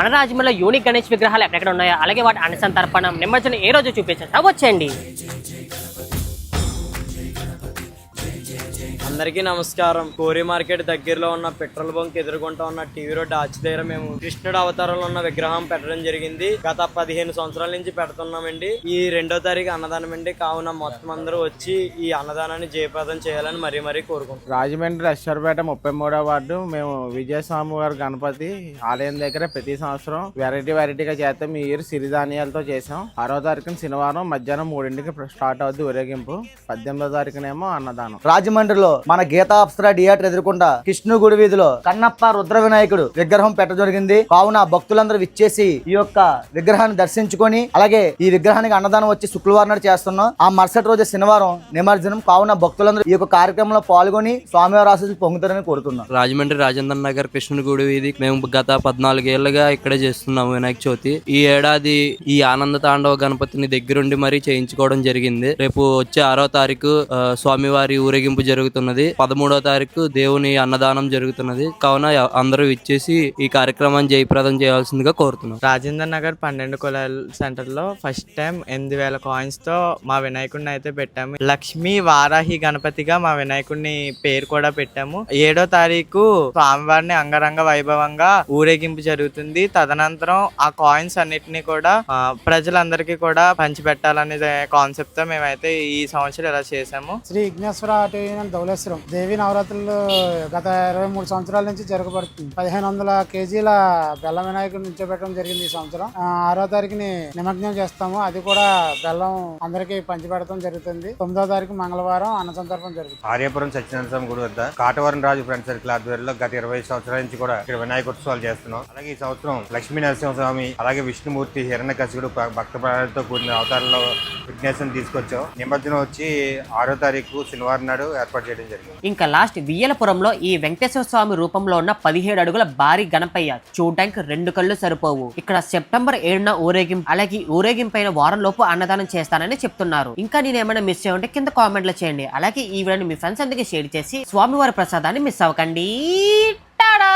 మన రాజమండ్రిలో యూనిక్ గణేష్ విగ్రహాలు ఎక్కడెక్కడ ఉన్నాయో అలాగే వాటి అనుసంతర్పణం నిమజ్జనం ఏ రోజు చూపించారు వచ్చేయండి. అందరికీ నమస్కారం. కోరి మార్కెట్ దగ్గరలో ఉన్న పెట్రోల్ బంక్ ఎదుర్కొంటా ఉన్న టీవీ రోడ్ ఆచి దగ్గర మేము కృష్ణుడు అవతారంలో ఉన్న విగ్రహం పెట్టడం జరిగింది. గత 15 సంవత్సరాల నుంచి పెడుతున్నామండి. ఈ 2వ తారీఖు అన్నదానం అండి. కావున మొత్తం అందరూ వచ్చి ఈ అన్నదానాన్ని జయప్రదం చేయాలని మరీ కోరుకుంటున్నాం. రాజమండ్రి అశ్వరపేట 33వ వార్డు మేము విజయస్వామి వారి గణపతి ఆలయం దగ్గర ప్రతి సంవత్సరం వెరైటీగా చేస్తాం. ఈ ఇయర్ సిరిధాన్యాలతో చేసాం. 6వ తారీఖున శనివారం మధ్యాహ్నం 3కి స్టార్ట్ అవుద్ది ఊరేగింపు. 18వ తారీఖునేమో అన్నదానం. రాజమండ్రిలో మన గీతాప్సరా థియేటర్ ఎదుర్కొంటా కృష్ణు గుడి వీధిలో కన్నప్ప రుద్ర వినాయకుడు విగ్రహం పెట్ట జరిగింది. కావున భక్తులందరూ విచ్చేసి ఈ యొక్క విగ్రహాన్ని దర్శించుకొని అలాగే ఈ విగ్రహానికి అన్నదానం వచ్చి శుక్రవారం నాడు చేస్తున్నాం. ఆ మరుసటి రోజు శనివారం నిమజ్జనం. కావున భక్తులందరూ ఈ యొక్క కార్యక్రమంలో పాల్గొని స్వామివారి ఆశీస్సులు పొందుతారని కోరుతున్నాం. రాజమండ్రి రాజేంద్ర నగర్ కృష్ణుడి గుడి వీధి మేము గత 14 ఏళ్లుగా ఇక్కడే చేస్తున్నాము వినాయక చవితి. ఈ ఏడాది ఈ ఆనంద తాండవ గణపతిని దగ్గరుండి మరీ చేయించుకోవడం జరిగింది. రేపు వచ్చే 6వ తారీఖు స్వామివారి ఊరేగింపు జరుగుతున్నది. 13వ తారీఖు దేవుని అన్నదానం జరుగుతున్నది. కావున అందరూ ఇచ్చేసి ఈ కార్యక్రమాన్ని జయప్రదం చేయాల్సిందిగా కోరుతున్నాం. రాజేంద్ర నగర్ 12 కులాల సెంటర్ లో ఫస్ట్ టైం 8,000 కాయిన్స్ తో మా వినాయకుడిని అయితే పెట్టాము. లక్ష్మీ వారాహి గణపతిగా మా వినాయకుడిని పేరు కూడా పెట్టాము. 7వ తారీఖు స్వామివారిని అంగరంగ వైభవంగా ఊరేగింపు జరుగుతుంది. తదనంతరం ఆ కాయిన్స్ అన్నిటిని కూడా ప్రజలందరికీ కూడా పంచిపెట్టాలనే కాన్సెప్ట్ తో మేమైతే ఈ సంవత్సరం ఇలా చేసాము. శ్రీ విఘ్నేశ్వర ధవళేశ్వరం దేవి నవరాత్రులు గత 23 సంవత్సరాల నుంచి జరగబడుతుంది. 1500 కేజీల బెల్లం వినాయకుడిని నిల్చోబెట్టడం జరిగింది. ఈ సంవత్సరం 6వ తారీఖుని నిమజ్జనం చేస్తాము. అది కూడా బెల్లం అందరికి పంచిపెట్టడం జరుగుతుంది. 9వ తారీఖు మంగళవారం అన్నసంతర్పణ జరుగుతుంది. ఆర్యపురం సత్యనారాయణ స్వామి గుడి వద్ద కాటవరం రాజు ఫ్రెండ్ సర్కిల్ ఆధ్వర్యంలో గత 20 సంవత్సరాల నుంచి కూడా ఇక్కడ వినాయకోత్సవాలు చేస్తున్నాం. అలాగే ఈ సంవత్సరం లక్ష్మీ నరసింహస్వామి అలాగే విష్ణుమూర్తి హిరణ్యకశిపుడు భక్త ప్రాణాలతో కూడిన అవతారంలో విఘ్నేశ్వరం తీసుకొచ్చాం. నిమజ్జనం వచ్చి 6వ తారీఖు శనివారం నాడు ఏర్పాటు చేయడం జరిగింది. ఇంకా లాస్ట్ వియ్యలపురంలో ఈ వెంకటేశ్వర స్వామి రూపంలో ఉన్న 17 అడుగుల భారీ గణపయ్య చూడడానికి 2 కళ్ళు సరిపోవు. ఇక్కడ సెప్టెంబర్ 7న ఊరేగింపు అలాగే ఊరేగింపైన వారం లోపు అన్నదానం చేస్తానని చెప్తున్నారు. ఇంకా నేనేమైనా మిస్ చేయంటే కింద కామెంట్లు చేయండి. అలాగే ఈ వీడియోని మీ ఫ్రెండ్స్ అందరికీ షేర్ చేసి స్వామివారి ప్రసాదాన్ని మిస్ అవ్వకండి. టాడా.